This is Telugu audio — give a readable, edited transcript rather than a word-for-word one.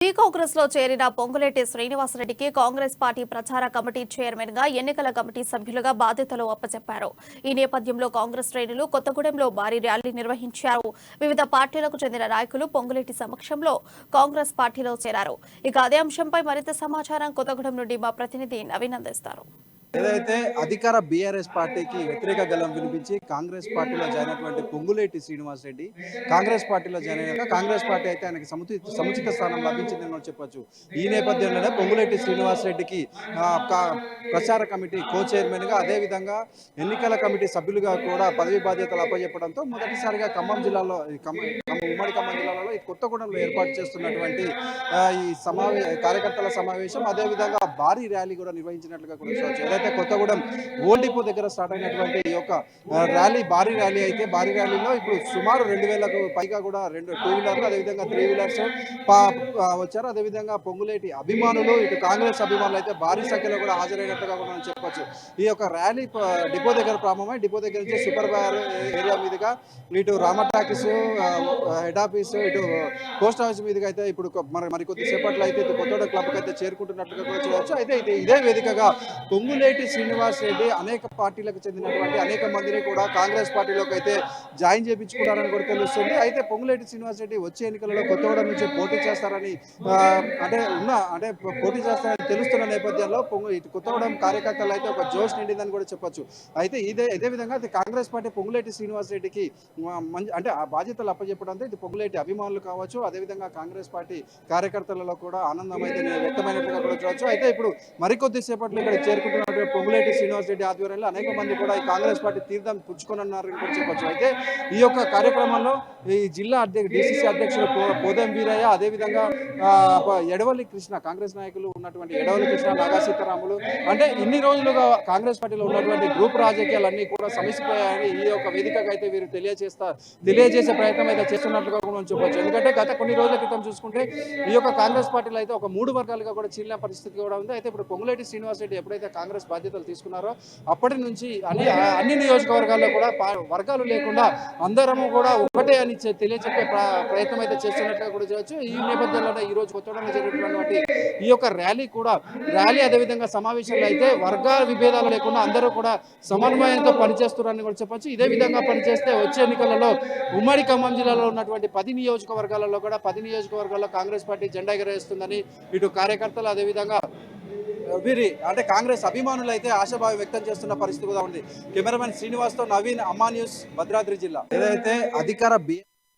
కాంగ్రెస్ లో చేరిన పొంగులేటి శ్రీనివాసరెడ్డికి కాంగ్రెస్ పార్టీ ప్రచార కమిటీ చైర్మన్ గా ఎన్నికల కమిటీ సభ్యులుగా బాధ్యతలు అప్పచెప్పారు. ఈ నేపథ్యంలో కాంగ్రెస్ శ్రేణులు కొత్తగూడెంలో భారీ ర్యాలీ నిర్వహించారు. వివిధ పార్టీలకు చెందిన నాయకులు పొంగులేటి సమక్షంలో కాంగ్రెస్ పార్టీలో చేరారు. ఇక అదే అంశంపై మరింత సమాచారం కొత్తగూడెం నుండి మా ప్రతినిధి నవీన్ అందిస్తారు. ఏదైతే అధికార బీఆర్ఎస్ పార్టీకి వ్యతిరేక గలం వినిపించి కాంగ్రెస్ పార్టీలో జాయిన్ అయినటువంటి పొంగులేటి శ్రీనివాసరెడ్డి కాంగ్రెస్ పార్టీలో జాయిన్ అయినాక కాంగ్రెస్ పార్టీ అయితే ఆయనకి సముచిత స్థానం లభించిందని మనం చెప్పొచ్చు. ఈ నేపథ్యంలోనే పొంగులేటి శ్రీనివాసరెడ్డికి ప్రచార కమిటీ కో చైర్మన్ గా అదేవిధంగా ఎన్నికల కమిటీ సభ్యులుగా కూడా పదవి బాధ్యతలు అప్పచెప్పడంతో మొదటిసారిగా ఖమ్మం జిల్లాలో ఉమ్మడి ఖమ్మం జిల్లాలో ఈ కొత్తగూడెంలో ఏర్పాటు చేస్తున్నటువంటి ఈ కార్యకర్తల సమావేశం అదేవిధంగా భారీ ర్యాలీ కూడా నిర్వహించినట్లుగా కూడా చూడవచ్చు. అయితే కొత్తగూడెం ఓల్డ్ డిపో దగ్గర స్టార్ట్ అయినటువంటి ఈ యొక్క భారీ ర్యాలీ అయితే భారీ ర్యాలీలో ఇప్పుడు సుమారు 2000కు పైగా కూడా 2 టూ వీలర్లు అదేవిధంగా 3 వీలర్స్ వచ్చారు. అదేవిధంగా పొంగులేటి అభిమానులు ఇటు కాంగ్రెస్ అభిమానులు అయితే భారీ సంఖ్యలో కూడా హాజరైనట్టుగా కూడా మనం చెప్పొచ్చు. ఈ యొక్క ర్యాలీ డిపో దగ్గర ప్రారంభమై డిపో దగ్గర నుంచి సూపర్ బార్ ఏరియా మీదుగా ఇటు రామటాకీస్ హెడ్ ఆఫీస్ ఇటు పోస్ట్ ఆఫీస్ మీదుగా అయితే ఇప్పుడు మరికొద్ది సేపట్లో అయితే కొత్తగూడెం క్లబ్కి అయితే చేరుకుంటున్నట్టుగా కూడా చూడవచ్చు. అయితే ఇదే వేదికగా పొంగులేటి శ్రీనివాసరెడ్డి అనేక పార్టీలకు చెందినటువంటి అనేక మందిని కూడా కాంగ్రెస్ పార్టీలోకి అయితే జాయిన్ చేయించుకున్నారని కూడా తెలుస్తుంది. అయితే పొంగులేటి శ్రీనివాసరెడ్డి వచ్చే ఎన్నికలలో కొత్తగూడెం నుంచి పోటీ చేస్తారని పోటీ చేస్తారని తెలుస్తున్న నేపథ్యంలో కొత్తగూడెం కార్యకర్తలు అయితే ఒక జోష్ నిండిందని కూడా చెప్పొచ్చు. అయితే ఇదే విధంగా కాంగ్రెస్ పార్టీ పొంగులేటి శ్రీనివాసరెడ్డికి ఆ బాధ్యతలు అప్పచెప్పడంతో ఇది పొంగులేటి అభిమానులు కావచ్చు అదేవిధంగా కాంగ్రెస్ పార్టీ కార్యకర్తలలో కూడా ఆనందం అయితే వ్యక్తమైనట్లుగా కూడా చూడవచ్చు. అయితే ఇప్పుడు మరికొద్ది సేపట్లో ఇక్కడ చేరుకుంటున్న పొంగులేటి శ్రీనివాసరెడ్డి ఆధ్వర్యంలో అనేక మంది కూడా ఈ కాంగ్రెస్ పార్టీ తీర్థం పుచ్చుకొనన్నారని కూడా చెప్పొచ్చు. అయితే ఈ యొక్క కార్యక్రమంలో ఈ జిల్లా డిసిసి అధ్యక్షుడు పోదెం వీరయ్య అదేవిధంగా ఎడవల్లి కృష్ణ కాంగ్రెస్ నాయకులు ఉన్నటువంటి ఎడవల్లి కృష్ణ నాగా సీతారాములు అంటే ఇన్ని రోజులుగా కాంగ్రెస్ పార్టీలో ఉన్నటువంటి గ్రూప్ రాజకీయాలన్నీ కూడా సమసిపోయాయని ఈ యొక్క వేదికగా అయితే వీరు తెలియజేసే ప్రయత్నం అయితే చేస్తున్నట్లుగా కూడా చెప్పొచ్చు. ఎందుకంటే గత కొన్ని రోజుల క్రితం చూసుకుంటే ఈ యొక్క కాంగ్రెస్ పార్టీలో అయితే ఒక 3 వర్గాలుగా కూడా చీలిన పరిస్థితి కూడా ఉంది. అయితే ఇప్పుడు పొంగులేటి శ్రీనివాసరెడ్డి ఎప్పుడైతే కాంగ్రెస్ బాధ్యతలు తీసుకున్నారో అప్పటి నుంచి అన్ని నియోజకవర్గాల్లో కూడా వర్గాలు లేకుండా అందరము కూడా ఒకటే అని తెలియజెప్పే ప్రయత్నం అయితే చేస్తున్నట్టుగా కూడా చూడవచ్చు. ఈ నేపథ్యంలోనే ఈ రోజు కొత్తగూడెంలో జరుగుతున్నటువంటి ఈ యొక్క ర్యాలీ అదేవిధంగా సమావేశంలో అయితే వర్గాల విభేదాలు లేకుండా అందరూ కూడా సమన్వయంతో పనిచేస్తున్నారని కూడా చెప్పొచ్చు. ఇదే విధంగా పనిచేస్తే వచ్చే ఎన్నికలలో ఉమ్మడి ఖమ్మం జిల్లాలో ఉన్నటువంటి 10 నియోజకవర్గాలలో కూడా 10 నియోజకవర్గాల్లో కాంగ్రెస్ పార్టీ జెండా ఎగరేస్తుందని ఇటు కార్యకర్తలు అదేవిధంగా కాంగ్రెస్ అభిమానులు అయితే ఆశాభావం వ్యక్తం చేస్తున్న పరిస్థితి కూడా ఉంది. కెమెరామెన్ శ్రీనివాస్తో నవీన్, అమ్మా న్యూస్, భద్రాద్రి జిల్లా. ఏదైతే అధికార